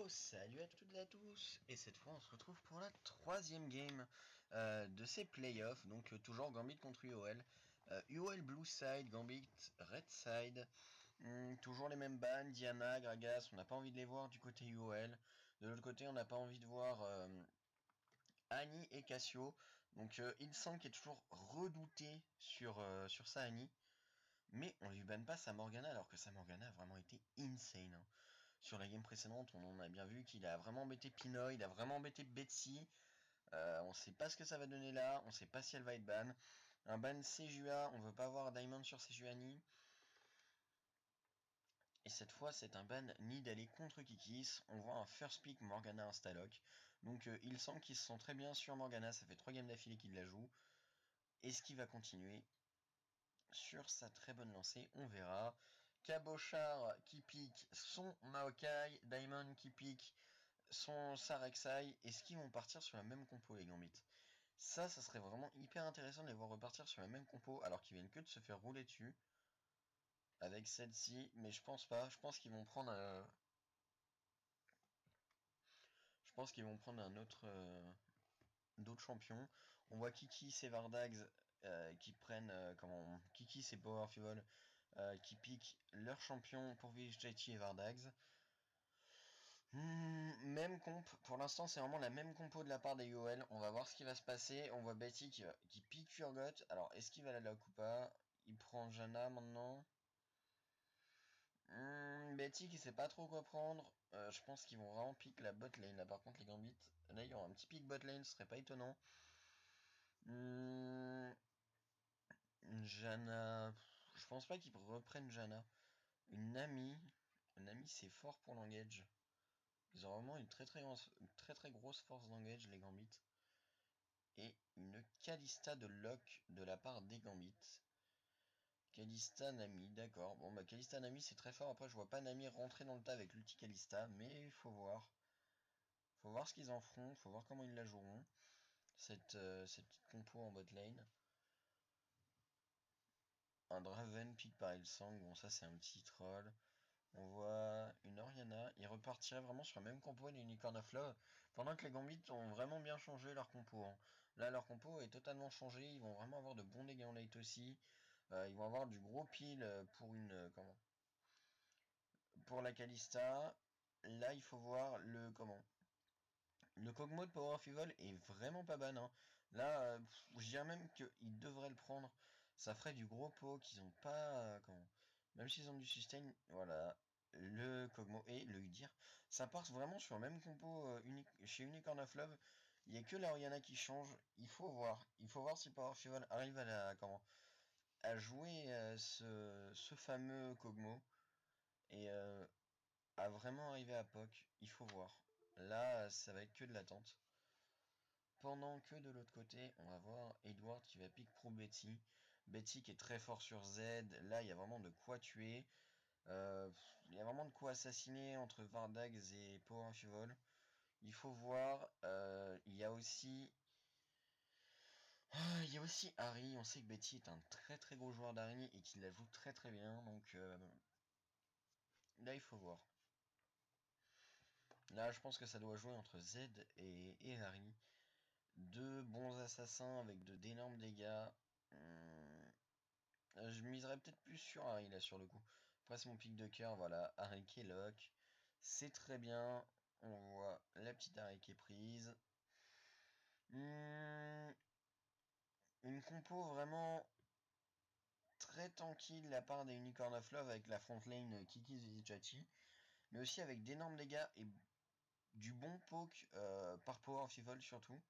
Yo, salut à toutes et à tous, et cette fois on se retrouve pour la troisième game de ces playoffs, donc toujours Gambit contre UOL. UOL Blue Side, Gambit Red Side, toujours les mêmes bans, Diana, Gragas, on n'a pas envie de les voir du côté UOL. De l'autre côté on n'a pas envie de voir Annie et Cassio, donc Ilsan qui est toujours redouté sur sa Annie. Mais on lui banne pas sa Morgana alors que sa Morgana a vraiment été insane. Hein. Sur la game précédente, on en a bien vu qu'il a vraiment embêté Pinoy, il a vraiment embêté Betsy. On sait pas ce que ça va donner là, on sait pas si elle va être ban. Un ban Sejua, on veut pas avoir Diamond sur Sejuani. Et cette fois, c'est un ban ni d'aller contre Kikis. On voit un first pick Morgana Instalock. Donc il semble qu'il se sent très bien sur Morgana, ça fait 3 games d'affilée qu'il la joue. Est-ce qu'il va continuer sur sa très bonne lancée? On verra. Cabochard qui pique son Maokai, Diamond qui pique son Sarek'Sai. Est-ce qu'ils vont partir sur la même compo les Gambit? Ça serait vraiment hyper intéressant de les voir repartir sur la même compo alors qu'ils viennent que de se faire rouler dessus avec celle-ci, mais je pense pas. Je pense qu'ils vont prendre un autre d'autres champions. On voit Kiki et Vardags qui prennent Kiki et Powerful qui piquent leur champion pour Vijay et Vardags. Même comp, pour l'instant c'est vraiment la même compo de la part des UOL, on va voir ce qui va se passer, on voit Betty qui pique Urgot, alors est-ce qu'il va la lock ou pas? Il prend Jana maintenant. Betty qui sait pas trop quoi prendre, je pense qu'ils vont vraiment pick la bot lane, là par contre les Gambits, là il y aura un petit pick bot lane, ce serait pas étonnant. Jana, je pense pas qu'ils reprennent Jana. Une Nami c'est fort pour l'engage. Ils ont vraiment une très très grosse force d'engage les Gambits. Et une Kalista de lock de la part des Gambits. Kalista Nami, d'accord. Bon bah Kalista Nami c'est très fort. Après je vois pas Nami rentrer dans le tas avec l'ulti Kalista, mais il faut voir. Faut voir ce qu'ils en feront, faut voir comment ils la joueront. Cette petite compo en bot lane. Un Draven pick par Ilsang, bon ça c'est un petit troll. On voit une Oriana, ils repartiraient vraiment sur la même compo des Unicorn of Love, pendant que les Gambits ont vraiment bien changé leur compo. Hein. Là leur compo est totalement changé, ils vont vraiment avoir de bons dégâts en late aussi. Ils vont avoir du gros pile pour pour la Kalista. Là il faut voir le Le Kog'Maw de Power of Evil est vraiment pas ban. Hein. Là, je dirais même qu'ils devraient le prendre. Ça ferait du gros pot qu'ils ont pas. Même s'ils ont du sustain, voilà. Le Kog'Maw et le Udyr. Ça part vraiment sur le même compo chez Unicorn of Love. Il n'y a que la Oriana qui change. Il faut voir. Il faut voir si Power of Evil arrive à jouer ce fameux Kog'Maw. Et à vraiment arriver à POC. Il faut voir. Là, ça va être que de l'attente. Pendant que de l'autre côté, on va voir Edward qui va pick pro Betty. Betty qui est très fort sur Z. Là, il y a vraiment de quoi tuer. Il y a vraiment de quoi assassiner entre Vardags et Powerful. Il faut voir. Il y a aussi Harry. On sait que Betty est un très très gros joueur d'Harry et qu'il la joue très très bien. Donc là, il faut voir. Là, je pense que ça doit jouer entre Z et Harry. Deux bons assassins avec d'énormes dégâts. Je miserais peut-être plus sur Harry là sur le coup. Après c'est mon pic de cœur, voilà. Harry qui est lock. C'est très bien. On voit la petite Harry qui est prise. Une compo vraiment très tranquille de la part des Unicorn of Love avec la front lane Kiki Zizichachi. Mais aussi avec d'énormes dégâts et du bon poke par Power of Evil surtout.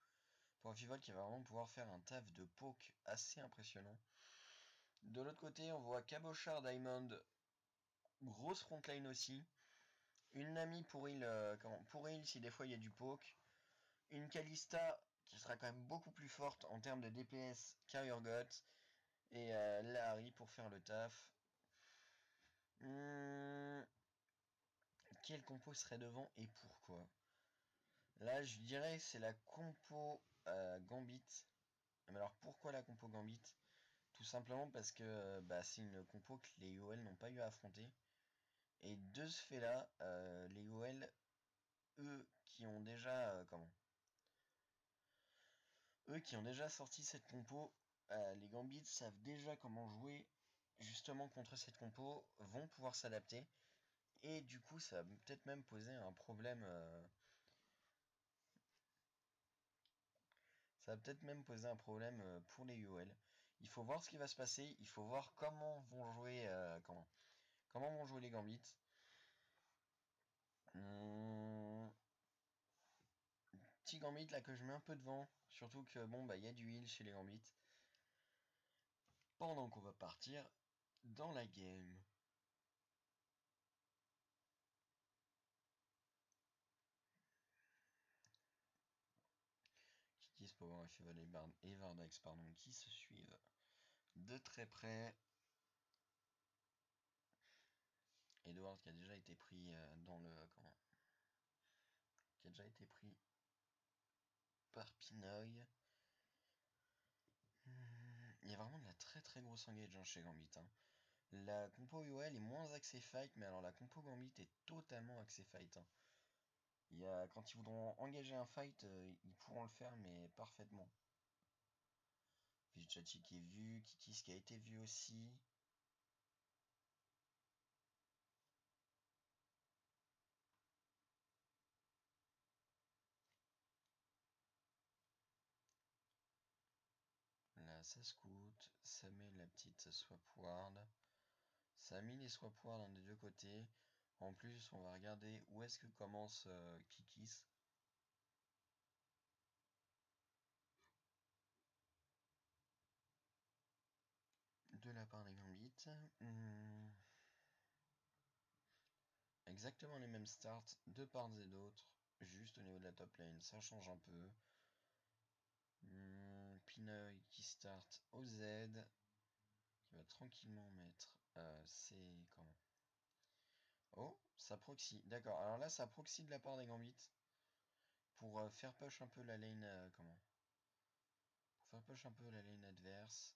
Power of Evil qui va vraiment pouvoir faire un taf de poke assez impressionnant. De l'autre côté, on voit Cabochard Diamond, grosse frontline aussi. Une Nami pour heal si des fois il y a du poke. Une Kalista qui sera quand même beaucoup plus forte en termes de DPS qu'un Urgot. Et la Harry pour faire le taf. Quelle compo serait devant et pourquoi? Là, je dirais que c'est la compo Gambit. Mais alors pourquoi la compo Gambit? Tout simplement parce que c'est une compo que les UOL n'ont pas eu à affronter. Et de ce fait là, les UOL eux qui ont déjà eux qui ont déjà sorti cette compo, les Gambits savent déjà comment jouer justement contre cette compo, vont pouvoir s'adapter. Et du coup, ça va peut-être même poser un problème. Ça va peut-être même poser un problème pour les UOL. Il faut voir ce qui va se passer. Il faut voir comment vont jouer comment vont jouer les Gambits. Petit Gambit là que je mets un peu devant. Surtout que bon bah il y a du heal chez les Gambits. Pendant qu'on va partir dans la game. Kikis, Power, Feeble et Vardax pardon, qui se suivent de très près. Edward qui a déjà été pris dans le qui a déjà été pris par Pinoy. Il y a vraiment de la très très grosse engage chez Gambit. Hein. La compo UOL est moins axée fight, mais alors la compo Gambit est totalement axée fight. Hein. Quand ils voudront engager un fight, ils pourront le faire, mais parfaitement. Vijchachi qui est vu, Kikis qui a été vu aussi. Là, ça scout, ça met la petite swapward. Ça a mis les swapwards d'un des deux côtés. En plus, on va regarder où est-ce que commence Kikis. De la part des Gambits. Exactement les mêmes starts de part et d'autre. Juste au niveau de la top lane, ça change un peu. Pinoy qui start au Z. Qui va tranquillement mettre ses... Comment? Oh, ça proxy. D'accord, alors là, ça proxy de la part des Gambits. Pour faire push un peu la lane... Pour faire push un peu la lane adverse.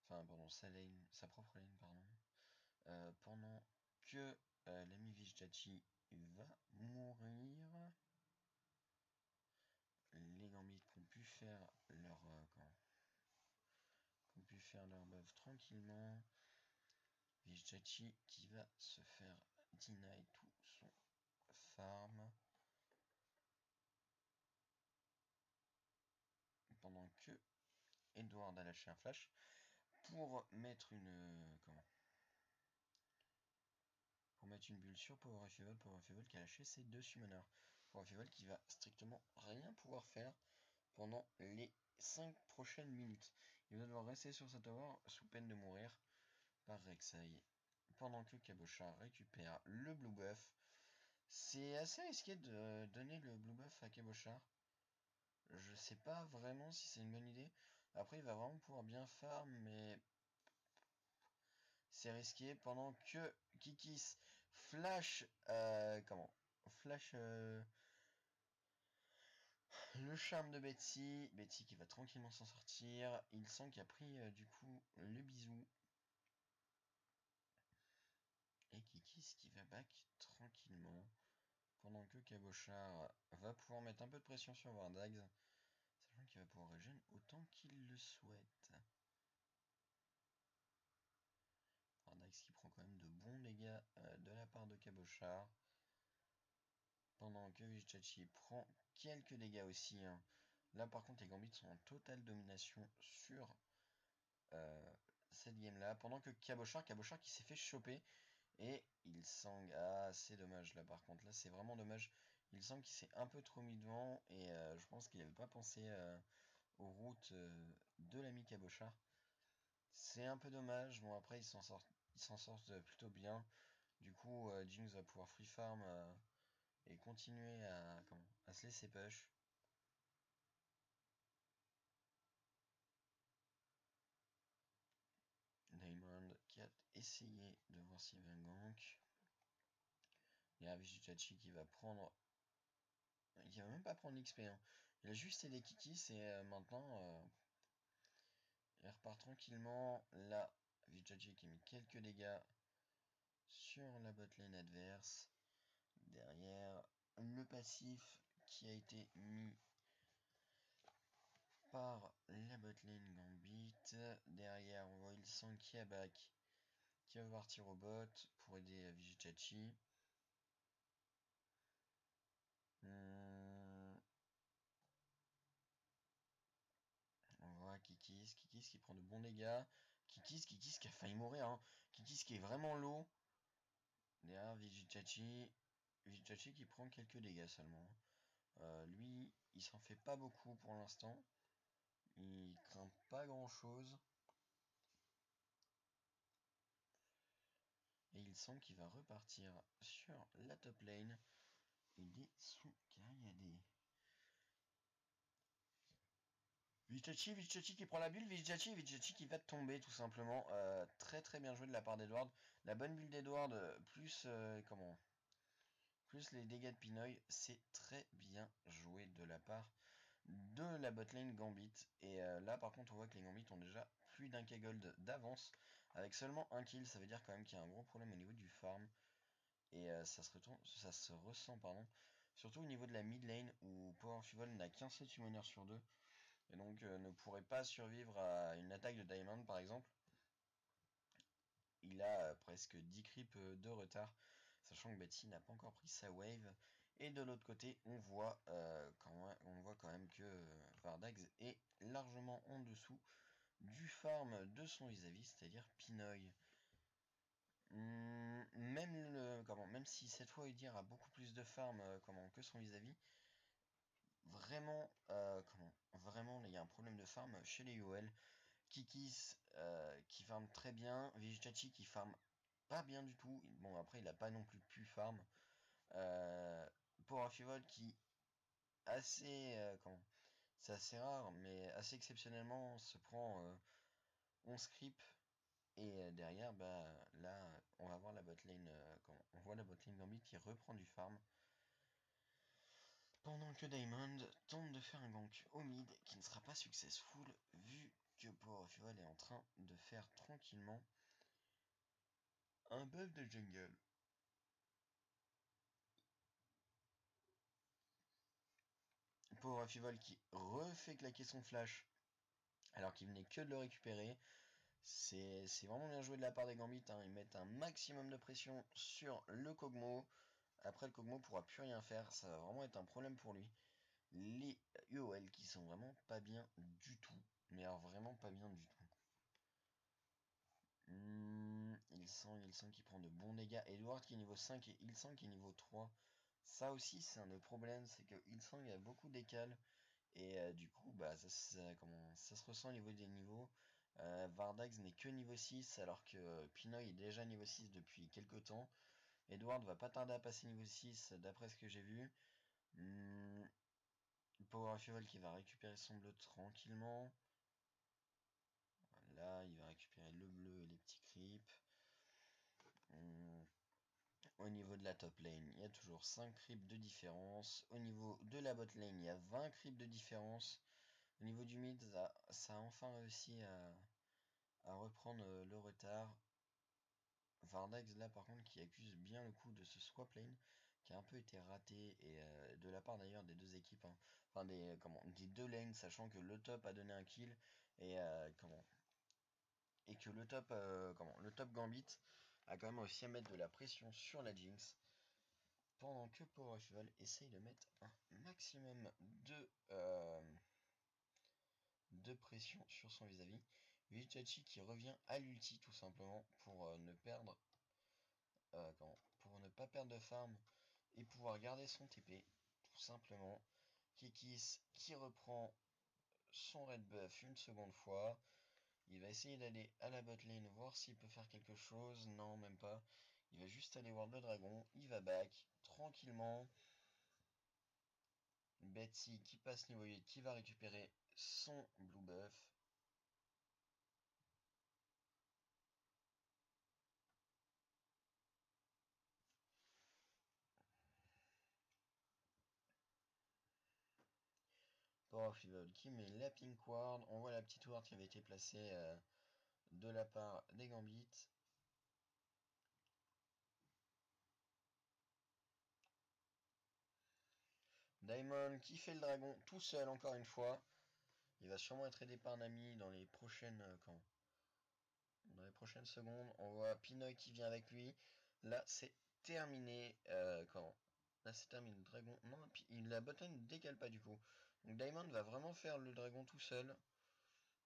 Enfin, pardon, sa propre lane, pardon. Pendant que l'ami Vijdachi va mourir. Les Gambits qui ont pu faire leur buff tranquillement. Vijdachi qui va se faire deny tout son farm. Pendant que Edward a lâché un flash pour mettre une pour mettre une bulle sur Power Feeble qui a lâché ses deux summoners. Power Feeble qui va strictement rien pouvoir faire pendant les 5 prochaines minutes. Il va devoir rester sur sa tower sous peine de mourir par Rek'Sai. Pendant que Cabochard récupère le blue buff. C'est assez risqué de donner le blue buff à Cabochard. Je sais pas vraiment si c'est une bonne idée. Après, il va vraiment pouvoir bien farm, mais c'est risqué. Pendant que Kikis flash, flash le charme de Betsy. Betsy qui va tranquillement s'en sortir. Il sent qu'il a pris du coup le bisou. Et Kikis qui va back tranquillement. Pendant que Cabochard va pouvoir mettre un peu de pression sur Vardags. Sachant qu'il va pouvoir régénérer autant qu'il le souhaite. Vardags qui prend quand même de bons dégâts de la part de Cabochard. Pendant que Vijchachi prend quelques dégâts aussi. Hein. Là par contre les Gambits sont en totale domination sur cette game là. Pendant que Cabochard qui s'est fait choper. Et il sang. Ah c'est dommage là par contre. Là c'est vraiment dommage. Il semble qu'il s'est un peu trop mis devant. Et je pense qu'il n'avait pas pensé aux routes de l'ami Cabochard. C'est un peu dommage. Bon après ils s'en sortent plutôt bien. Du coup Jinx va pouvoir free farm et continuer à se laisser push. Diamond qui a essayé de voir s'il y avait un gank. Il y a Vijitachi qui va prendre... Il va même pas prendre l'XP. Hein. Il a juste aidé Kikis et maintenant... il repart tranquillement. Là, Vijitachi qui a mis quelques dégâts sur la botlane adverse. Derrière, le passif qui a été mis par la botlane Gambit. Derrière, on voit Ilsang qui a back, qui va partir au bot pour aider Vigichachi. On voit Kikis qui prend de bons dégâts. Kikis qui a failli mourir. Hein. Kikis qui est vraiment low. Derrière Vigichachi. Vigichachi qui prend quelques dégâts seulement. Lui, il s'en fait pas beaucoup pour l'instant. Il craint pas grand chose. Et il semble qu'il va repartir sur la top lane. Il est sous Kayade. Vigichachi qui prend la bulle, Vigichachi qui va tomber tout simplement. Très bien joué de la part d'Edward. La bonne bulle d'Edward, plus plus les dégâts de Pinoy, c'est très bien joué de la part de la botlane Gambit. Et là par contre on voit que les Gambit ont déjà plus d'un K-Gold d'avance. Avec seulement un kill, ça veut dire quand même qu'il y a un gros problème au niveau du farm. Et ça se ressent, pardon. Surtout au niveau de la mid lane où Power Fivol n'a qu'un seul summoner sur deux. Et donc ne pourrait pas survivre à une attaque de Diamond par exemple. Il a presque 10 creeps de retard, sachant que Betsy n'a pas encore pris sa wave. Et de l'autre côté, on voit quand même que Vardax est largement en dessous du farm de son vis-à-vis, c'est-à-dire Pinoy. Même si cette fois Udyr a beaucoup plus de farm que son vis-à-vis, vraiment, vraiment, il y a un problème de farm chez les UOL. Kikis qui farm très bien, Vigichachi qui farm pas bien du tout. Bon, après, il a pas non plus pu farm. Power Fivol qui assez, c'est assez rare, mais assez exceptionnellement se prend 11 creep. Et derrière, bah là, on va voir la botlane, on voit la botlane Gambit qui reprend du farm. Pendant que Diamond tente de faire un gank au mid qui ne sera pas successful vu que Power Fivol est en train de faire tranquillement un buff de jungle. Power Fivol qui refait claquer son flash alors qu'il venait que de le récupérer. C'est vraiment bien joué de la part des Gambit. Hein. Ils mettent un maximum de pression sur le Kog'Maw. Après, le Kog'Maw pourra plus rien faire. Ça va vraiment être un problème pour lui. Les UOL qui sont vraiment pas bien du tout. Mais alors vraiment pas bien du tout. Il sent qu'il prend de bons dégâts. Edward qui est niveau 5 et Ilsang qui est niveau 3. Ça aussi c'est un des problèmes. C'est que Ilsang a beaucoup d'écale. Et du coup bah ça se ressent au niveau des niveaux. Vardax n'est que niveau 6 alors que Pinoy est déjà niveau 6 depuis quelques temps. Edward va pas tarder à passer niveau 6 d'après ce que j'ai vu. Power Fuel qui va récupérer son bleu tranquillement. Là, il va récupérer le bleu et les petits creeps. Au niveau de la top lane, il y a toujours 5 creeps de différence. Au niveau de la bot lane, il y a 20 creeps de différence. Au niveau du mid, ça a enfin réussi à reprendre le retard. Vardax là par contre qui accuse bien le coup de ce swap lane qui a un peu été raté et de la part d'ailleurs des deux équipes, hein. Enfin des deux lanes, sachant que le top a donné un kill et et que le top Gambit a quand même réussi à mettre de la pression sur la Jinx pendant que Power Fivol essaye de mettre un maximum de pression sur son vis-à-vis. Vigichachi qui revient à l'ulti tout simplement pour ne pas perdre de farm et pouvoir garder son TP, tout simplement. Kikis qui reprend son red buff une seconde fois. Il va essayer d'aller à la bot lane, voir s'il peut faire quelque chose. Non, même pas. Il va juste aller voir le dragon. Il va back, tranquillement. Betsy qui passe niveau 8, qui va récupérer son blue buff. Power Fivol qui met la pink ward. On voit la petite ward qui avait été placée de la part des Gambits. Daimon qui fait le dragon tout seul encore une fois. Il va sûrement être aidé par Nami dans les prochaines dans les prochaines secondes. On voit Pinoy qui vient avec lui. Là c'est terminé. Là c'est terminé. Le dragon. Non, la botlane ne décale pas du coup. Donc Daimon va vraiment faire le dragon tout seul.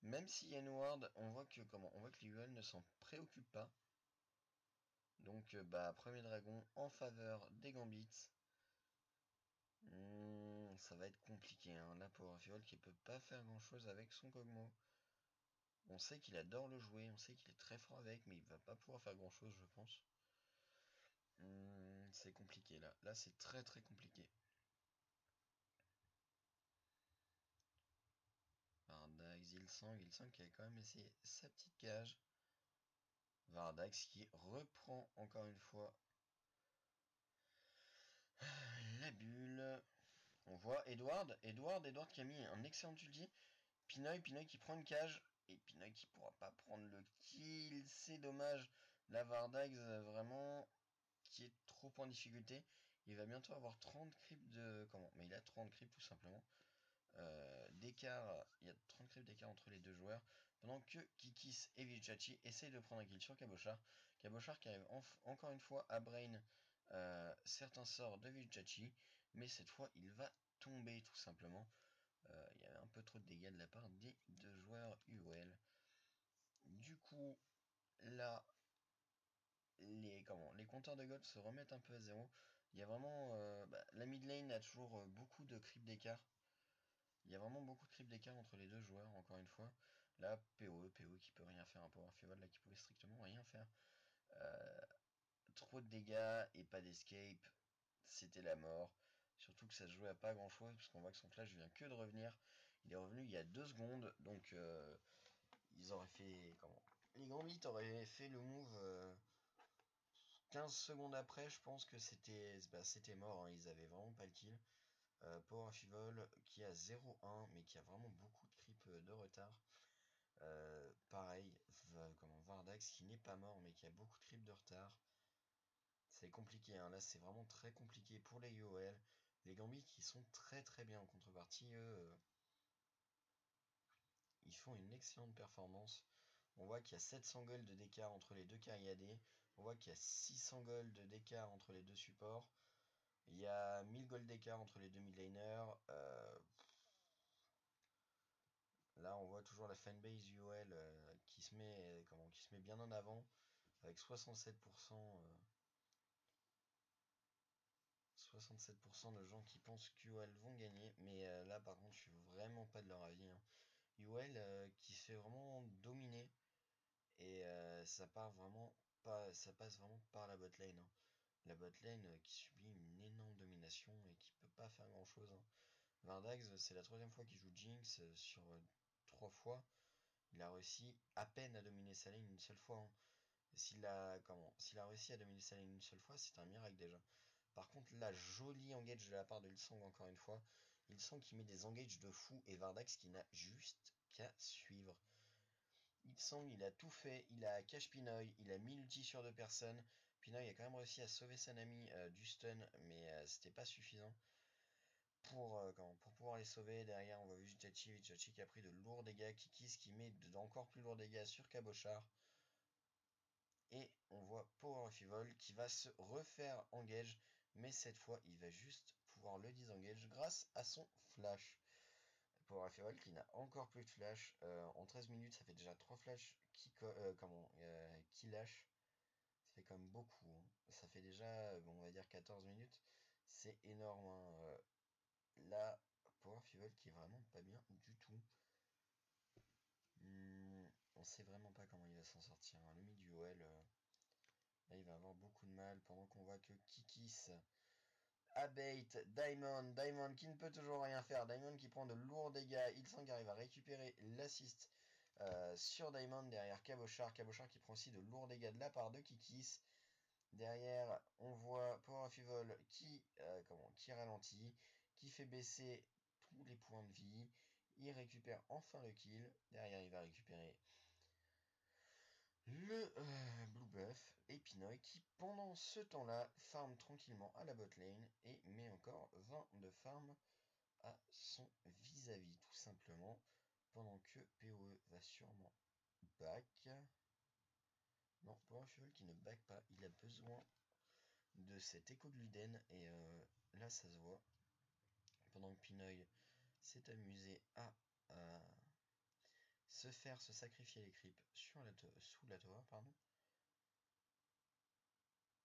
Même si Yenward, on voit que les UL ne s'en préoccupent pas. Donc premier dragon en faveur des Gambits. Ça va être compliqué, hein. Là, Power of Evil qui peut pas faire grand chose avec son Kog'Maw. On sait qu'il adore le jouer, on sait qu'il est très fort avec, mais il va pas pouvoir faire grand chose, je pense. C'est compliqué là. Là, c'est très très compliqué. Vardax, Ilsang qui a quand même essayé sa petite cage. Vardax qui reprend encore une fois la bulle. On voit Edward qui a mis un excellent ulti. Pinoy qui prend une cage. Et Pinoy qui pourra pas prendre le kill. C'est dommage. La Vardax vraiment qui est trop en difficulté. Il va bientôt avoir 30 creeps de... Mais il a 30 creeps tout simplement. D'écart, il y a 30 creeps d'écart entre les deux joueurs. Pendant que Kikis et Vichachi essayent de prendre un kill sur Cabochard. Cabochard qui arrive encore une fois à brain certains sorts de Vichachi. Mais cette fois, il va tomber tout simplement. Il y avait un peu trop de dégâts de la part des deux joueurs UOL. Du coup, là, les compteurs de gold se remettent un peu à zéro. Il y a vraiment... la mid lane a toujours beaucoup de creep d'écart. Il y a vraiment beaucoup de creep d'écart entre les deux joueurs, encore une fois. Là, PoE qui peut rien faire, un Power Feval là qui pouvait strictement rien faire. Trop de dégâts et pas d'escape. C'était la mort. Surtout que ça se jouait à pas grand chose, parce qu'on voit que son flash vient que de revenir. Il est revenu il y a 2 secondes, donc ils auraient fait... Les Gambits auraient fait le move 15 secondes après, je pense que c'était mort, hein. Ils avaient vraiment pas le kill. Power Fivol qui a 0-1, mais qui a vraiment beaucoup de creep de retard. Pareil, Vardax qui n'est pas mort, mais qui a beaucoup de creep de retard. C'est compliqué, hein. Là c'est vraiment très compliqué pour les UOL. Les Gambits qui sont très très bien en contrepartie, eux, ils font une excellente performance. On voit qu'il y a 700 gold d'écart entre les deux carrières. On voit qu'il y a 600 gold d'écart entre les deux supports. Il y a 1000 gold d'écart entre les deux midlaners. Là, on voit toujours la fanbase UOL qui se met bien en avant avec 67%, 67% de gens qui pensent qu'UOL vont gagner. Mais là, par contre, je suis vraiment pas de leur avis, hein. UOL qui se fait vraiment dominer. Et ça passe vraiment par la botlane, hein. La botlane qui subit une énorme domination et qui peut pas faire grand chose, hein. Vardax, c'est la 3e fois qu'il joue Jinx sur 3 fois. Il a réussi à peine à dominer sa lane une seule fois, hein. S'il a réussi à dominer sa lane une seule fois, c'est un miracle déjà. Par contre, la jolie engage de la part de Ilsang encore une fois. Ilsang qui met des engages de fou et Vardax qui n'a juste qu'à suivre. Ilsang, il a tout fait, il a cache Pinoy, il a mis l'ulti sur 2 personnes. Pinoy a quand même réussi à sauver sa Nami du stun, mais c'était pas suffisant pour pouvoir les sauver. Derrière, on voit Vichachi qui a pris de lourds dégâts, Kikis qui met d'encore plus lourds dégâts sur Cabochard. Et on voit Power of Evil qui va se refaire engage, mais cette fois, il va juste pouvoir le disengage grâce à son flash. Power of Evil qui n'a encore plus de flash. En 13 minutes, ça fait déjà 3 flashs qui lâche. Ça fait quand même beaucoup, hein. Ça fait déjà, on va dire 14 minutes. C'est énorme, hein. Là, Power Evil qui est vraiment pas bien du tout. On sait vraiment pas comment il va s'en sortir, hein. Le mid du OL, là, il va avoir beaucoup de mal pendant qu'on voit que Kikis abait Diamond qui ne peut toujours rien faire. Diamond qui prend de lourds dégâts. Ilsang arrive à récupérer l'assist sur Diamond derrière Cabochard. Cabochard qui prend aussi de lourds dégâts de la part de Kikis. Derrière, on voit Power of Evil qui ralentit, qui fait baisser tous les points de vie. Il récupère enfin le kill. Derrière, il va récupérer Le Blue Buff et Pinoy qui pendant ce temps-là farm tranquillement à la bot lane et met encore 20 de farm à son vis-à-vis tout simplement pendant que PoE va sûrement back. Non, Power Fuel qui ne back pas, il a besoin de cet écho de Luden et là ça se voit. Pendant que Pinoy s'est amusé à se sacrifier les creeps sous la tower, pardon.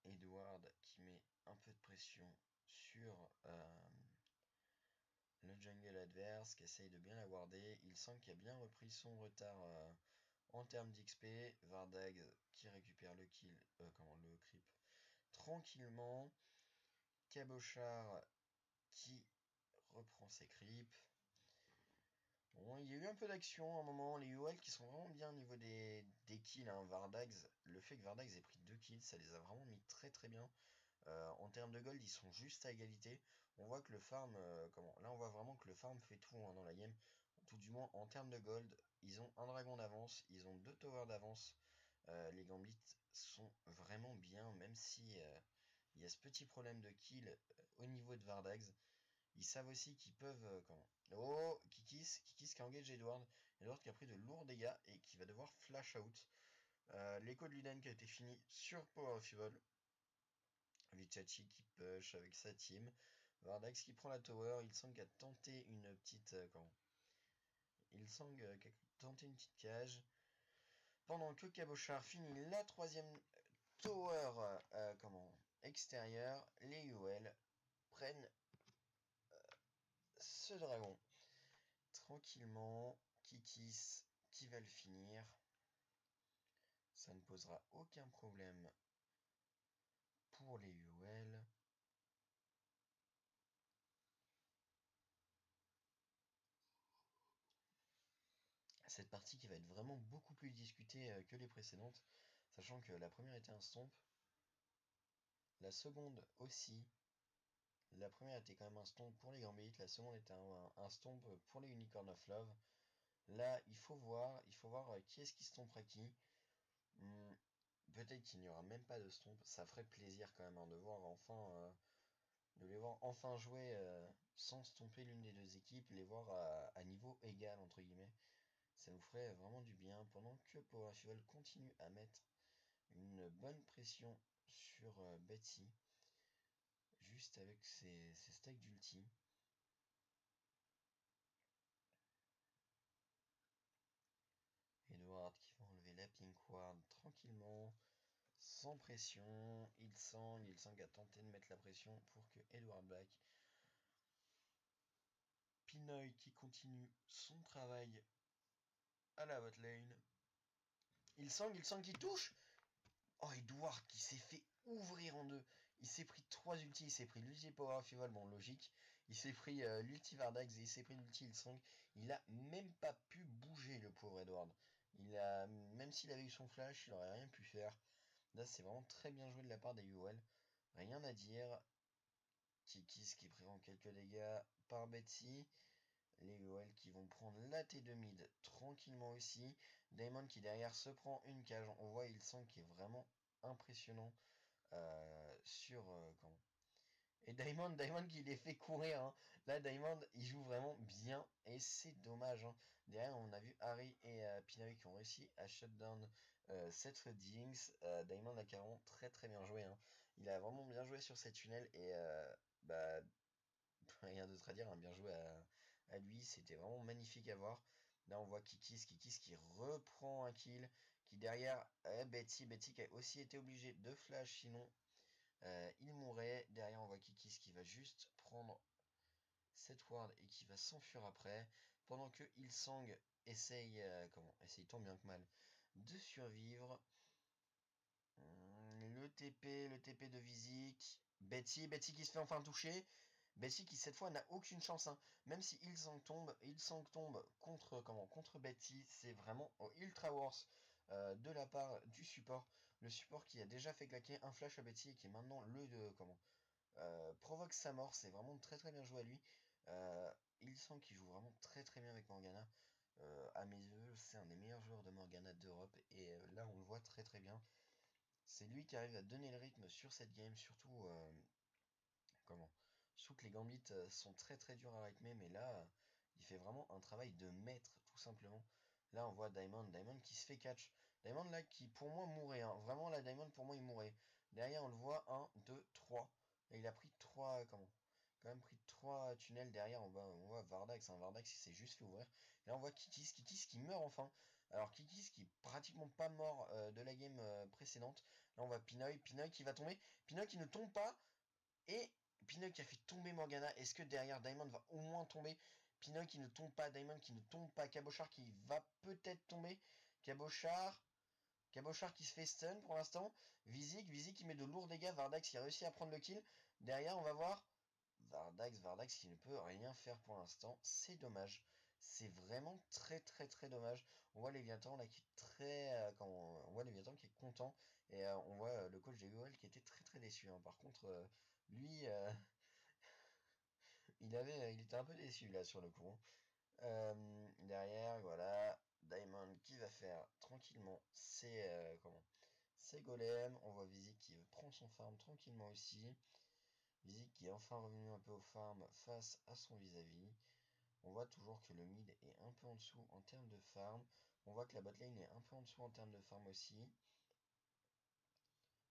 Edward qui met un peu de pression sur le jungle adverse, qui essaye de bien la warder. Il sent qu'il a bien repris son retard en termes d'XP. Vardag qui récupère le kill, le creep tranquillement. Cabochard qui reprend ses creeps. Bon, il y a eu un peu d'action à un moment. Les UL qui sont vraiment bien au niveau des kills. Hein. Vardags, le fait que Vardags ait pris 2 kills, ça les a vraiment mis très très bien. En termes de gold, ils sont juste à égalité. On voit que le farm, là on voit vraiment que le farm fait tout hein, dans la game. Tout du moins en termes de gold, ils ont un dragon d'avance, ils ont 2 towers d'avance. Les gambits sont vraiment bien, même si il y a ce petit problème de kill au niveau de Vardags. Ils savent aussi qu'ils peuvent... Oh, Kikis qui engage Edward. Edward qui a pris de lourds dégâts et qui va devoir flash out. L'écho de Luden qui a été fini sur Power of Evil. Vichachi qui push avec sa team. Vardax qui prend la tower. Il semble qu'il a tenté une petite... Il semble qu'il a tenté une petite cage. Pendant que Cabochard finit la 3ème tower extérieure, les UL prennent ce dragon. Tranquillement, Kikis qui va le finir. Ça ne posera aucun problème pour les UL. Cette partie qui va être vraiment beaucoup plus discutée que les précédentes, sachant que la première était un stomp, la seconde aussi. La première était quand même un stomp pour les Gambits, la seconde était un stomp pour les Unicorn of Love. Là, il faut voir qui est-ce qui stompera qui. Peut-être qu'il n'y aura même pas de stomp, ça ferait plaisir quand même hein, de les voir enfin jouer sans stomper l'une des deux équipes, les voir à niveau égal entre guillemets. Ça nous ferait vraiment du bien pendant que Power Fuel continue à mettre une bonne pression sur Betsy, juste avec ses stacks d'ulti. Edward qui va enlever la pink ward tranquillement, sans pression. Il sent qu'il a tenté de mettre la pression pour que Edward back. Pinoy qui continue son travail à la bot lane. Il sent qu'il touche. Oh, Edward qui s'est fait ouvrir en deux. Il s'est pris 3 ultis. Il s'est pris l'ulti Power of Evil, bon, logique. Il s'est pris l'ulti Vardax et il s'est pris l'ulti Ilsong. Il a même pas pu bouger, le pauvre Edward. Même s'il avait eu son flash, il aurait rien pu faire. Là, c'est vraiment très bien joué de la part des UOL. Rien à dire. Kikis qui prend quelques dégâts par Betsy. Les UOL qui vont prendre la T2 mid tranquillement aussi. Daemon qui derrière se prend une cage. On voit Ilsong qui est vraiment impressionnant Et Diamond qui les fait courir. Hein. Là, Diamond, il joue vraiment bien. Et c'est dommage. Hein. Derrière, on a vu Harry et Pinawi qui ont réussi à shutdown cette Red Jinx. Diamond a carrément très très bien joué. Hein. Il a vraiment bien joué sur cette tunnel. Et bah, rien d'autre à dire. Hein. Bien joué à lui. C'était vraiment magnifique à voir. Là, on voit Kikis qui reprend un kill. Qui derrière, Betsy qui a aussi été obligé de flash. Sinon, il mourrait. Derrière, on voit Kikis qui va juste prendre cette ward et qui va s'enfuir après. Pendant que Ilsang essaye, tant bien que mal, de survivre. Le TP de Vizik. Betsy qui se fait enfin toucher. Betsy qui cette fois n'a aucune chance. Hein. Même si Ilsang tombe contre Betsy, c'est vraiment ultra worse de la part du support. Le support qui a déjà fait claquer un flash à Betsy et qui est maintenant provoque sa mort. C'est vraiment très très bien joué à lui. Il sent qu'il joue vraiment très très bien avec Morgana. À mes yeux, c'est un des meilleurs joueurs de Morgana d'Europe. Et là, on le voit très très bien. C'est lui qui arrive à donner le rythme sur cette game, surtout comment? Surtout que les gambits sont très très durs à rythmer, mais là, il fait vraiment un travail de maître, tout simplement. Là, on voit Diamond qui se fait catch. Diamond là, qui pour moi mourait, hein. Vraiment, là, Diamond pour moi, il mourait. Derrière, on le voit, 1, 2, 3. Et il a pris 3, comment? Quand même pris 3 tunnels derrière, on voit Vardax, hein. Vardax, il s'est juste fait ouvrir. Là, on voit Kikis qui meurt enfin. Alors, Kikis qui est pratiquement pas mort de la game précédente. Là, on voit Pinoy qui va tomber. Pinoy qui ne tombe pas. Et Pinoy qui a fait tomber Morgana. Est-ce que derrière Diamond va au moins tomber? Pinoy qui ne tombe pas, Diamond qui ne tombe pas, Cabochard qui va peut-être tomber. Cabochard qui se fait stun pour l'instant. Vizik qui met de lourds dégâts. Vardax qui a réussi à prendre le kill. Derrière, on va voir Vardax qui ne peut rien faire pour l'instant. C'est dommage. C'est vraiment très très très dommage. On voit Léviathan là qui est très. On voit Léviathan qui est content. Et on voit le coach des UOL qui était très très déçu, hein. Par contre, lui, il était un peu déçu là sur le coup, hein. Derrière, voilà. Diamond qui va faire tranquillement ses golems. On voit Vizik qui prend son farm tranquillement aussi. Vizik qui est enfin revenu un peu au farm face à son vis-à-vis. On voit toujours que le mid est un peu en dessous en termes de farm. On voit que la botlane est un peu en dessous en termes de farm aussi.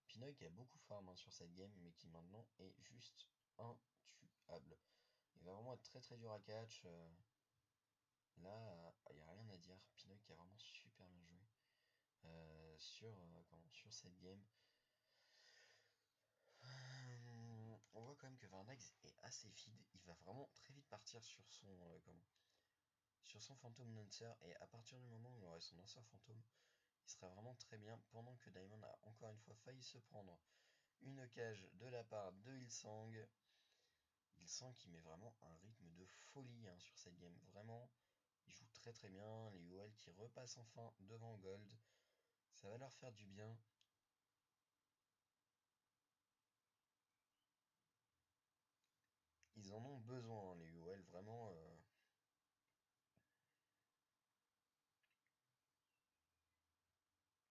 Pinoy qui a beaucoup farm, hein, sur cette game, mais qui maintenant est juste intuable. Il va vraiment être très très dur à catch. Là, il n'y a rien à dire. Pinoy qui a vraiment super bien joué sur cette game. On voit quand même que Vardax est assez feed. Il va vraiment très vite partir sur son Phantom Lancer. Et à partir du moment où il aurait son lanceur fantôme, il serait vraiment très bien. Pendant que Diamond a encore une fois failli se prendre une cage de la part de Hillsong. Hillsong qui met vraiment un rythme de folie, hein, sur cette game. Vraiment, il joue très très bien. Les UOL qui repassent enfin devant Gold. Ça va leur faire du bien. Ils en ont besoin, hein, les UOL, vraiment.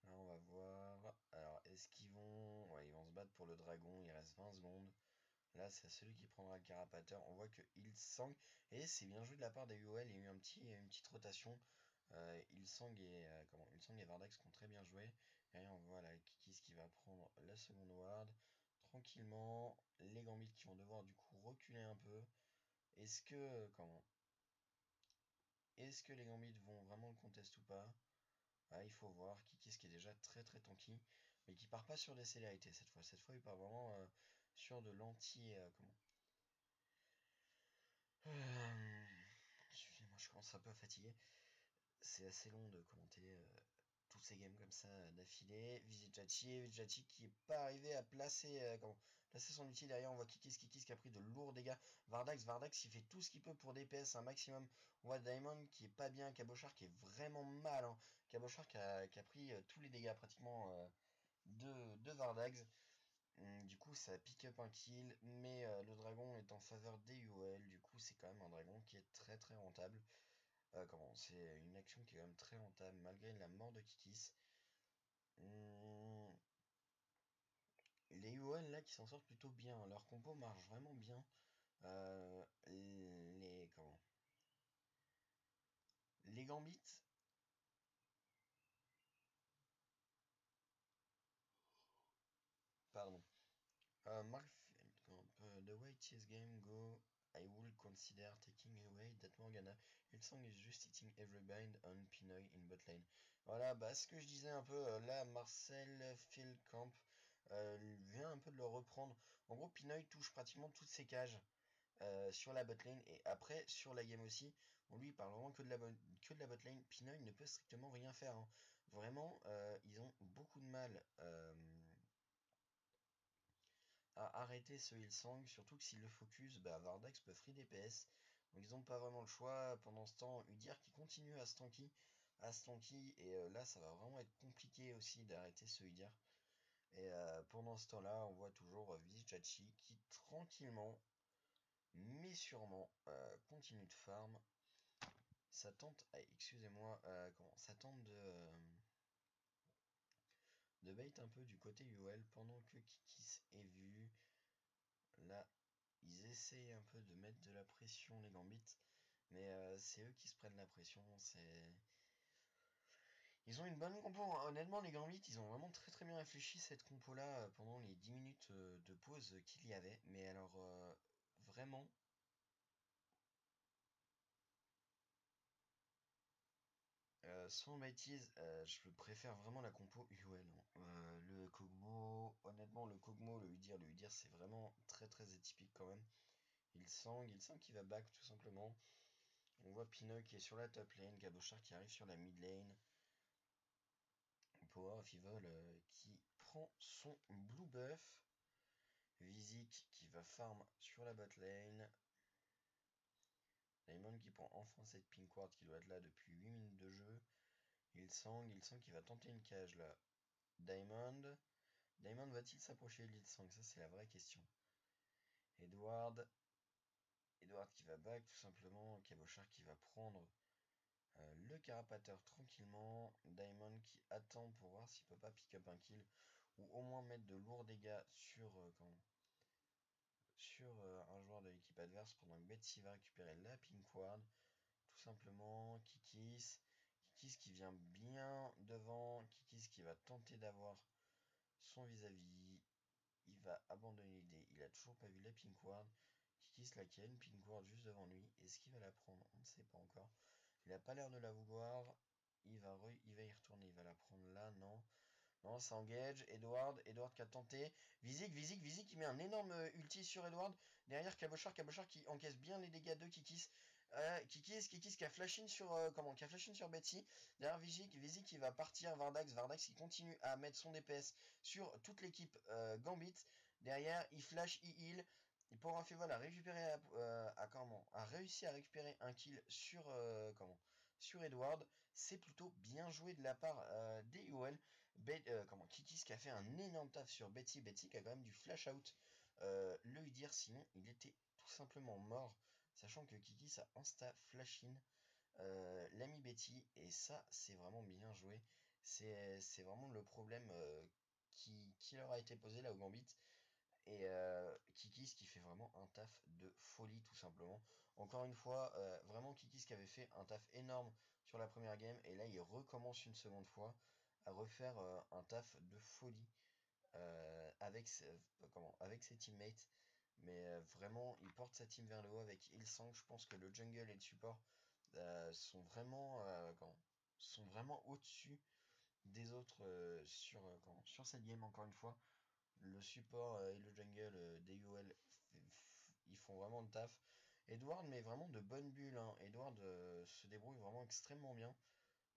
Là, on va voir. Alors, est-ce qu'ils vont... Ouais, ils vont se battre pour le dragon. Il reste 20 secondes. Là, c'est celui qui prendra le carapateur. On voit que Hillsong... Et c'est bien joué de la part des UOL. Il y a eu une petite rotation. Hillsong et Vardax qui ont très bien joué. Et on voit là Kikis qui va prendre la seconde ward. Tranquillement. Les Gambits qui vont devoir du coup reculer un peu. Est-ce que... Comment? Est-ce que les Gambits vont vraiment le contest ou pas? Ah, il faut voir. Kikis qui est déjà très très tanky, mais qui part pas sur des célérités cette fois. Cette fois, il part vraiment sur de l'anti... Euh, Excusez-moi, je commence un peu à fatiguer. C'est assez long de commenter tous ces games comme ça d'affilée. Vizjachi qui est pas arrivé à placer son ulti. Derrière, on voit Kikis qui a pris de lourds dégâts. Vardax il fait tout ce qu'il peut pour DPS un maximum. On voit Diamond qui est pas bien. Cabochard qui est vraiment mal, hein. Cabochard qui a pris tous les dégâts pratiquement de Vardax. Du coup, ça pick up un kill, mais le dragon est en faveur des UOL. Du coup, c'est quand même un dragon qui est très très rentable. C'est une action qui est quand même très rentable malgré la mort de Kikis. Hum, les UOL là qui s'en sortent plutôt bien. Leur compo marche vraiment bien. Les Gambits. Pardon. Mark, the way this game go, I would consider taking away that Morgana. Hillsong is just hitting every bind on Pinoy in bot lane. Voilà, bah ce que je disais un peu, là, Marcel Philcamp vient un peu de le reprendre. En gros, Pinoy touche pratiquement toutes ses cages sur la bot lane et après sur la game aussi. On lui parle vraiment que de la bot lane. Pinoy ne peut strictement rien faire, hein. Vraiment, ils ont beaucoup de mal à arrêter ce Hillsong, surtout que s'il le focus, bah Vardax peut free DPS. Donc ils n'ont pas vraiment le choix. Pendant ce temps, Udyr qui continue à stanky, et là ça va vraiment être compliqué aussi d'arrêter ce Udyr. Et pendant ce temps-là, on voit toujours Vizjachi qui tranquillement, mais sûrement, continue de farm ça tente, excusez-moi, ça tente de bait un peu du côté UL pendant que Kikis est vu. Là, ils essayent un peu de mettre de la pression, les Gambits, mais c'est eux qui se prennent la pression. Ils ont une bonne compo, hein. Honnêtement, les Gambits, ils ont vraiment très très bien réfléchi cette compo-là pendant les 10 minutes de pause qu'il y avait. Mais alors, vraiment, sans bêtises, je préfère vraiment la compo UL, hein. Le Kog'Maw, honnêtement, le Kog'Maw, le Udyr, c'est vraiment très très atypique quand même. Il sent qu'il va back tout simplement. On voit Pinoy qui est sur la top lane, Cabochard qui arrive sur la mid lane. Power of Evil qui prend son blue buff. Vizik qui va farm sur la bot lane. Diamond qui prend enfin cette pink ward qui doit être là depuis 8 minutes de jeu. Il sent qu'il va tenter une cage là. Diamond va-t-il s'approcher de Lilsang? Ça c'est la vraie question. Edward qui va back tout simplement. Cabochard qui va prendre le carapateur tranquillement. Diamond qui attend pour voir s'il peut pas pick up un kill. Ou au moins mettre de lourds dégâts sur, un joueur de l'équipe adverse pendant que Betsy va récupérer la pink ward. Tout simplement, Kikis qui vient bien devant. Kikis qui va tenter d'avoir son vis-à-vis. Il va abandonner l'idée. Il a toujours pas vu la pink ward. Kikis là qui a une pink ward juste devant lui. Est-ce qu'il va la prendre? On ne sait pas encore. Il a pas l'air de la vouloir. Il va y retourner. Il va la prendre là, non. Non, ça engage. Edward qui a tenté. Vizik qui met un énorme ulti sur Edward. Derrière Cabochard qui encaisse bien les dégâts de Kikis. Kikis qui a flash in sur qui a flash in sur Betsy. Derrière Vizik qui va partir. Vardax qui continue à mettre son DPS sur toute l'équipe Gambit. Derrière, il flash, il heal. Et pour un Feval a récupéré a réussi à récupérer un kill sur sur Edward. C'est plutôt bien joué de la part des UL. Kikis qui a fait un énorme taf sur Betsy qui a quand même du flash out le Udyr, sinon il était tout simplement mort, sachant que Kikis a insta flash in l'ami Betty, et ça c'est vraiment bien joué. C'est vraiment le problème qui leur a été posé là au Gambit. Et Kikis qui fait vraiment un taf de folie tout simplement. Encore une fois, vraiment Kikis qui avait fait un taf énorme sur la première game, et là il recommence une seconde fois à refaire un taf de folie avec ses teammates. Mais vraiment, il porte sa team vers le haut avec Ilsang. Je pense que le jungle et le support sont vraiment au-dessus des autres sur cette game. Encore une fois, le support et le jungle des UL, ils font vraiment le taf. Edward met vraiment de bonnes bulles, hein. Edward se débrouille vraiment extrêmement bien.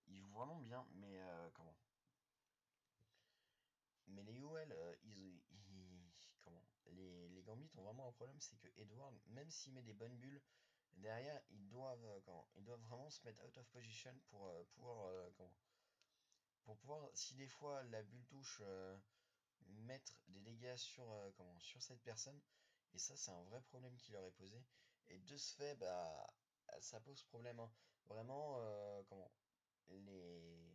Il joue vraiment bien, mais les UL, les Gambits ont vraiment un problème, c'est que Edward, même s'il met des bonnes bulles, derrière, ils doivent vraiment se mettre out of position pour pour pouvoir, si des fois la bulle touche, mettre des dégâts sur cette personne. Et ça, c'est un vrai problème qui leur est posé. Et de ce fait, bah, ça pose problème, hein. Vraiment, les,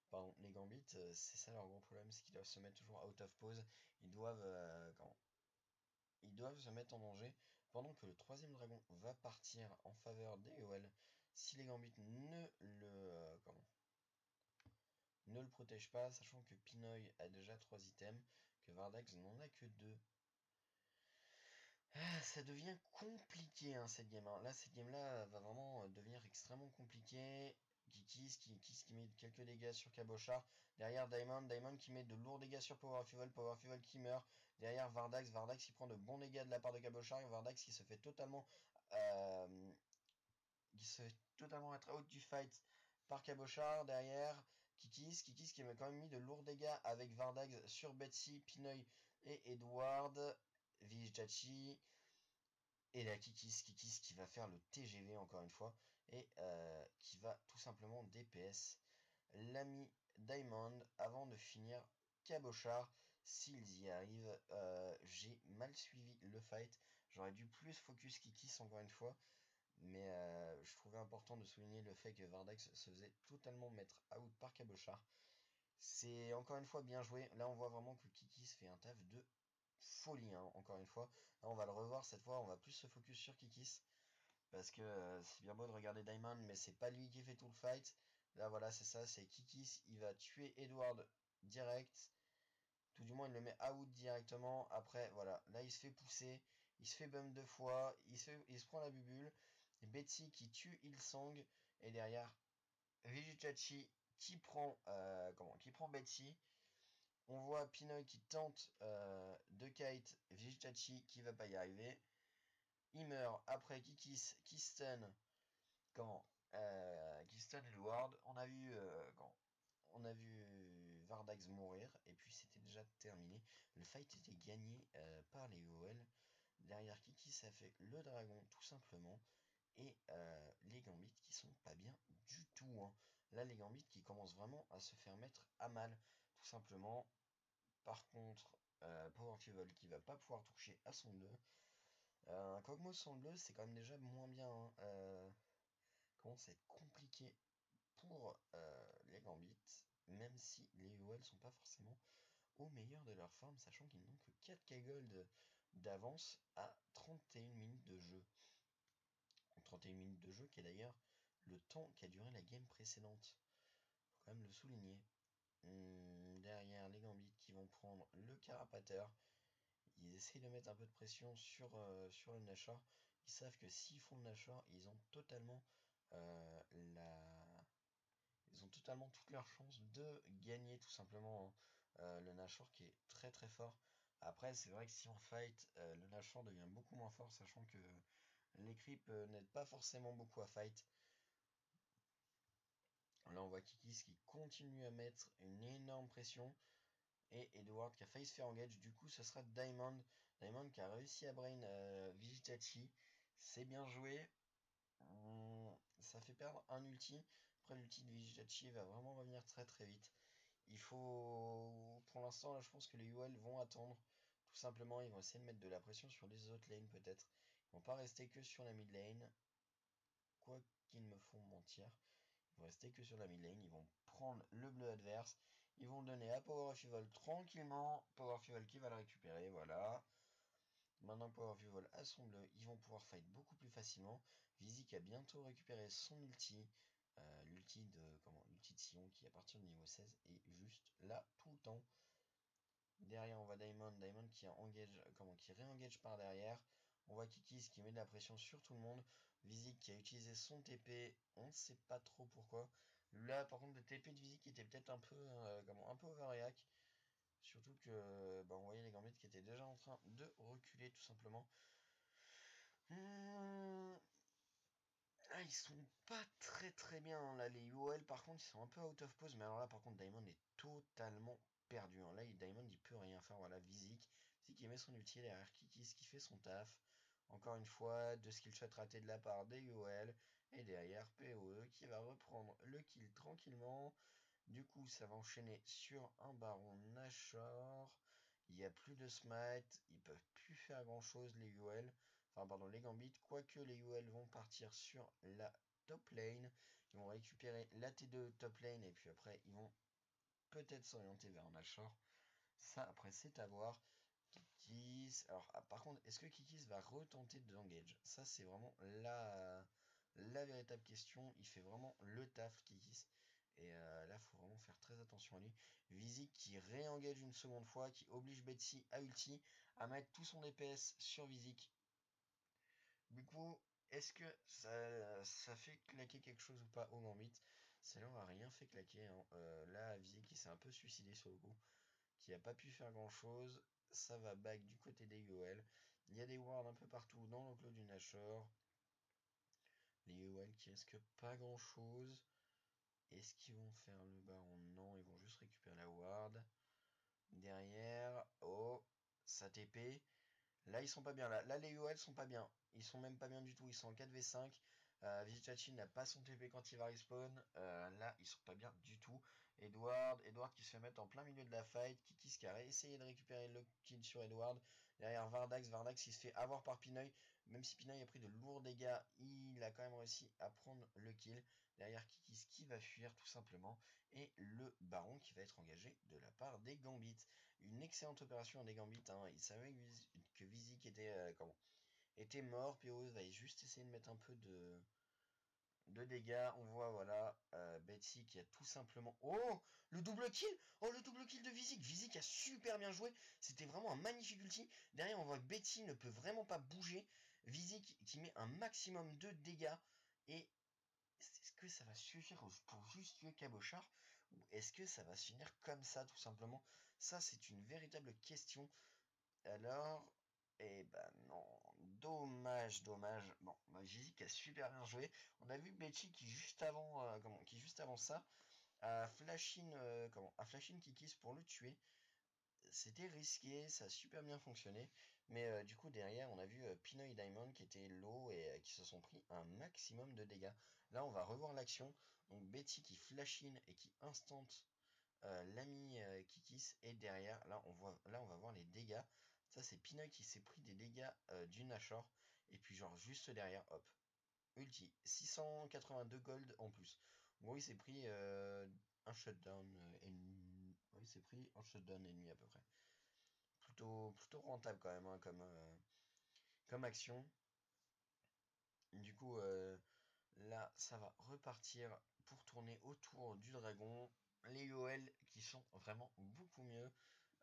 pardon, les Gambits, c'est ça leur gros problème, c'est qu'ils doivent se mettre toujours out of pause. Ils doivent se mettre en danger pendant que le troisième dragon va partir en faveur des EOL. Si les Gambits ne le protègent pas, sachant que Pinoy a déjà 3 items, que Vardax n'en a que 2. Ça devient compliqué, hein, cette game, hein. Là, cette game là va vraiment devenir extrêmement compliquée. Kikis qui met quelques dégâts sur Cabochard. Derrière Diamond qui met de lourds dégâts sur Power Fuel qui meurt. Derrière Vardax qui prend de bons dégâts de la part de Cabochard. Et Vardax qui se fait totalement être out du fight par Cabochard. Derrière Kikis qui a quand même mis de lourds dégâts avec Vardax sur Betsy, Pinoy et Edward. Vijachi. Et la Kikis qui va faire le TGV encore une fois, et qui va tout simplement DPS l'ami Diamond avant de finir Cabochard. S'ils y arrivent, j'ai mal suivi le fight. J'aurais dû plus focus Kikis encore une fois. Mais je trouvais important de souligner le fait que Vardax se faisait totalement mettre out par Cabochard. C'est encore une fois bien joué. Là, on voit vraiment que Kiki se fait un taf de folie, hein, encore une fois. Là, on va le revoir cette fois. On va plus se focus sur Kikis. Parce que c'est bien beau de regarder Diamond, mais c'est pas lui qui fait tout le fight. Là, voilà, c'est ça. C'est Kikis. Il va tuer Edward direct. Tout du moins, il le met out directement. Après, voilà. Là, il se fait pousser. Il se fait bump 2 fois. Il se prend la bubule. Et Betsy qui tue Ilsang. Et derrière, Vijitachi qui prend Betsy. On voit Pinoy qui tente de kite Vijitachi qui va pas y arriver. Il meurt après Kikis qui stun qui stun Edward. On a vu Vardax mourir et puis c'était déjà terminé. Le fight était gagné par les OL. Derrière Kikis ça fait le dragon tout simplement. Et les Gambits qui sont pas bien du tout, hein. Là, les Gambits qui commencent vraiment à se faire mettre à mal, tout simplement. Par contre, Power Fuvel qui va pas pouvoir toucher à son bleu. Un Kog'Maw son bleu, c'est quand même déjà moins bien, hein. Commence à être compliqué pour les Gambits, même si les UOL sont pas forcément au meilleur de leur forme, sachant qu'ils n'ont que 4K Gold d'avance à 31 minutes de jeu. 31 minutes de jeu, qui est d'ailleurs le temps qu'a duré la game précédente. Faut quand même le souligner. Derrière les Gambits qui vont prendre le Carapateur. Ils essayent de mettre un peu de pression sur le Nashor. Ils savent que s'ils font le Nashor, ils ont totalement toutes leurs chances de gagner tout simplement, hein. Le Nashor qui est très très fort. Après, c'est vrai que si on fight, le Nashor devient beaucoup moins fort, sachant que les creeps n'aident pas forcément beaucoup à fight. Là, on voit Kikis qui continue à mettre une énorme pression. Et Edward qui a failli se faire engage. Du coup, ce sera Diamond. Diamond qui a réussi à brain Vijitachi. C'est bien joué. Ça fait perdre un ulti. Après, l'ulti de Vijitachi va vraiment revenir très très vite. Il faut... Pour l'instant, là, je pense que les UL vont attendre. Tout simplement, ils vont essayer de mettre de la pression sur les autres lanes peut-être. Ils vont pas rester que sur la mid lane. Quoi qu'ils me font mentir. Ils vont rester que sur la mid lane. Ils vont prendre le bleu adverse. Ils vont donner à Power Fuvel tranquillement. Power Fuvel qui va le récupérer. Voilà. Maintenant que Power Fuvel a son bleu, ils vont pouvoir fight beaucoup plus facilement. Vizik a bientôt récupéré son ulti. L'ulti de Sion qui à partir du niveau 16 est juste là tout le temps. Derrière on voit Diamond qui réengage par derrière. On voit Kikis qui met de la pression sur tout le monde. Vizik qui a utilisé son TP, on ne sait pas trop pourquoi. Là par contre le TP de Vizik était peut-être un peu overreact. Surtout que on voyait les Gambits qui étaient déjà en train de reculer tout simplement. Ils sont pas très très bien, hein. Là les UOL par contre ils sont un peu out of pause. Mais alors là par contre Diamond est totalement perdu, hein. Là Diamond il peut rien faire. Voilà, Vizik qui met son ulti derrière Kikis qui fait son taf. Encore une fois, 2 skillshots ratés de la part des UOL. Et derrière PoE qui va reprendre le kill tranquillement. Du coup ça va enchaîner sur un baron Nashor. Il n'y a plus de smite. Ils peuvent plus faire grand chose les UOL. Enfin pardon, les Gambits. Quoique les UOL vont partir sur la top lane. Ils vont récupérer la T2 top lane. Et puis après ils vont peut-être s'orienter vers Nashor. Ça après c'est à voir. Kikis. Alors par contre, est-ce que Kikis va retenter de engage? Ça c'est vraiment la véritable question. Il fait vraiment le taf Kikis. Et là, il faut vraiment faire très attention à lui. Vizik qui réengage une seconde fois, qui oblige Betsy à ulti, à mettre tout son DPS sur Vizik. Du coup, est-ce que ça fait claquer quelque chose ou pas au Gambit? Ça leur a rien fait claquer, hein. Là, Vizik qui s'est un peu suicidé sur le coup, qui a pas pu faire grand chose. Ça va back du côté des UOL. Il y a des wards un peu partout dans l'enclos du Nashor. Les UOL qui risquent pas grand chose. Est-ce qu'ils vont faire le baron? Non, ils vont juste récupérer la ward. Derrière, oh, ça TP. Là, ils sont pas bien. Là les UOL sont pas bien. Ils sont même pas bien du tout. Ils sont en 4v5. Vijitachi n'a pas son TP quand il va respawn. Là, ils sont pas bien du tout. Edward qui se fait mettre en plein milieu de la fight. Kikis qui a essayé de récupérer le kill sur Edward. Derrière Vardax, Vardax il se fait avoir par Pinoy. Même si Pinoy a pris de lourds dégâts, il a quand même réussi à prendre le kill. Derrière Kikis qui va fuir tout simplement. Et le Baron qui va être engagé de la part des Gambits. Une excellente opération des Gambits. Hein. Il savait que Vizik était mort. POE va juste essayer de mettre un peu de dégâts. On voit, voilà, Betsy qui a tout simplement... Oh, le double kill. Oh, le double kill de Vizik. Vizik a super bien joué. C'était vraiment un magnifique ulti. Derrière, on voit que Betsy ne peut vraiment pas bouger. Vizik qui met un maximum de dégâts. Et est-ce que ça va suffire pour juste tuer Cabochard? Ou est-ce que ça va se finir comme ça, tout simplement? Ça, c'est une véritable question. Alors... Eh ben non, dommage, dommage. Bon, bah, Gizik a super bien joué. On a vu Betchy qui juste avant, qui juste avant ça a flash in Kikis pour le tuer. C'était risqué, ça a super bien fonctionné. Mais du coup derrière on a vu Pinoy et Diamond qui étaient low et qui se sont pris un maximum de dégâts. Là on va revoir l'action. Donc Betty qui flash in et qui instant l'ami Kikis. Et derrière là on va voir les dégâts. Ça c'est Pinoy qui s'est pris des dégâts du Nashor. Et puis genre juste derrière, hop. Ulti, 682 gold en plus. Bon, il s'est pris un shutdown ennemi. Oui, il s'est pris un shutdown ennemi à peu près. Plutôt rentable quand même hein, comme action. Du coup, là, ça va repartir pour tourner autour du dragon. Les UOL qui sont vraiment beaucoup mieux.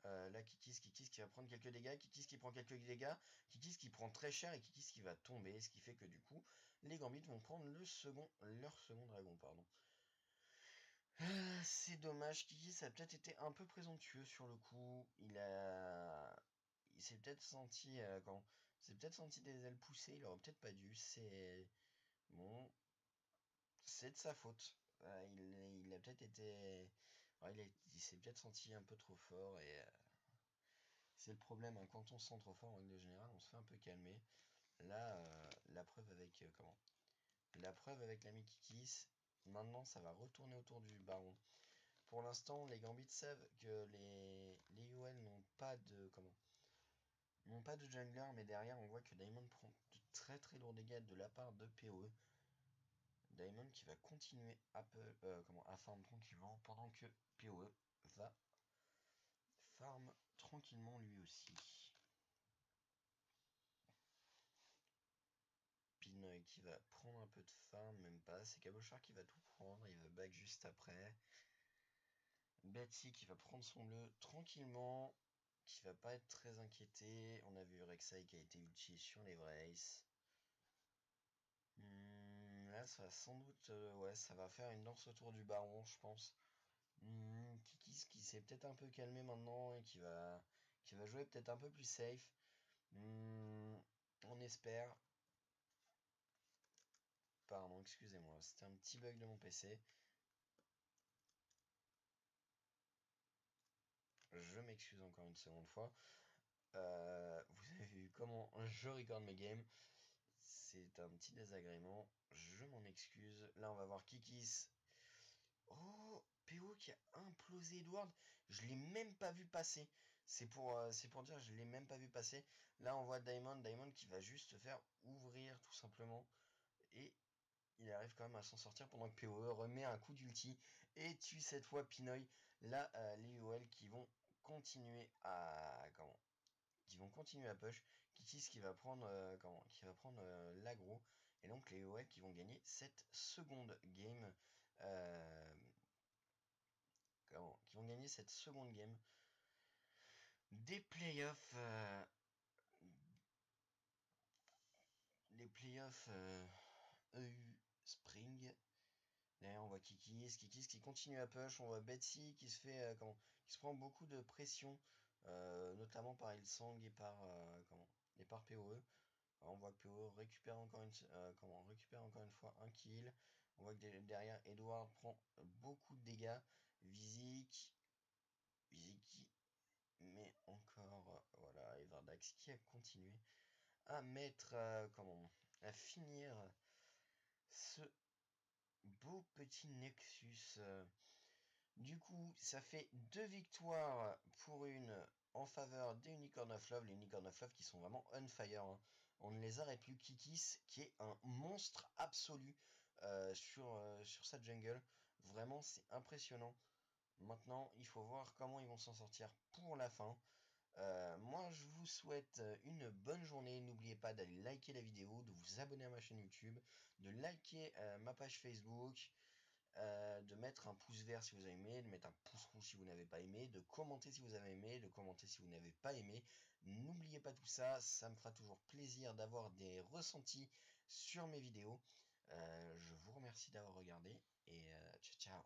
Là, Kikis qui va prendre quelques dégâts, Kikis qui prend quelques dégâts, Kikis qui prend très cher et Kikis qui va tomber, ce qui fait que du coup, les Gambits vont prendre leur second dragon, pardon. C'est dommage, Kikis a peut-être été un peu présomptueux sur le coup, il s'est peut-être senti, des ailes poussées, il aurait peut-être pas dû, bon, c'est de sa faute. Il a peut-être été, ouais, il s'est peut-être senti un peu trop fort et c'est le problème, hein, quand on se sent trop fort en règle générale, on se fait un peu calmer. Là, la preuve avec la preuve avec l'ami Kikis. Maintenant, ça va retourner autour du baron. Pour l'instant, les Gambits savent que les UL n'ont pas de jungler, mais derrière, on voit que Diamond prend de très très lourds dégâts de la part de PoE. Diamond qui va continuer à farm tranquillement pendant que PoE va farm tranquillement lui aussi. Pinoy qui va prendre un peu de farm, même pas. C'est Cabochard qui va tout prendre, il va back juste après. Betsy qui va prendre son bleu tranquillement, qui va pas être très inquiété. On a vu Rek'Sai qui a été ulti sur les Vrace. Là, ça va sans doute, ouais, ça va faire une danse autour du baron, je pense. Kikis qui s'est peut-être un peu calmé maintenant et qui va jouer peut-être un peu plus safe. On espère. Pardon, excusez-moi, c'était un petit bug de mon PC. Je m'excuse encore une seconde fois. Vous avez vu comment je record mes games. C'est un petit désagrément. Je m'en excuse. Là, on va voir Kikis. Oh, PO qui a implosé Edward. Je l'ai même pas vu passer. C'est pour dire, je l'ai même pas vu passer. Là, on voit Diamond qui va juste se faire ouvrir tout simplement. Et il arrive quand même à s'en sortir pendant que PoE remet un coup d'ulti et tue cette fois Pinoy. Là, les UOL qui vont continuer à push. Kikis qui va prendre l'aggro. Et donc les UOL qui vont gagner cette seconde game. Qui vont gagner cette seconde game des playoffs. Les playoffs EU Spring. Derrière, on voit Kikis qui continue à push. On voit Betsy qui qui se prend beaucoup de pression, notamment par Ilsang et par PoE. Alors, on voit que PoE récupère encore une fois un kill. On voit que derrière, Edward prend beaucoup de dégâts. Vizik qui met encore, voilà, Everdax qui a continué à mettre, à finir ce beau petit Nexus. Du coup, ça fait 2 victoires pour une en faveur des Unicorn of Love, les Unicorn of Love qui sont vraiment on fire, hein. On ne les arrête plus. Kikis qui est un monstre absolu sur sa jungle. Vraiment, c'est impressionnant. Maintenant, il faut voir comment ils vont s'en sortir pour la fin. Moi, je vous souhaite une bonne journée. N'oubliez pas d'aller liker la vidéo, de vous abonner à ma chaîne YouTube, de liker ma page Facebook, de mettre un pouce vert si vous avez aimé, de mettre un pouce rouge si vous n'avez pas aimé, de commenter si vous avez aimé, de commenter si vous n'avez pas aimé. N'oubliez pas tout ça, ça me fera toujours plaisir d'avoir des ressentis sur mes vidéos. Je vous remercie d'avoir regardé et ciao ciao.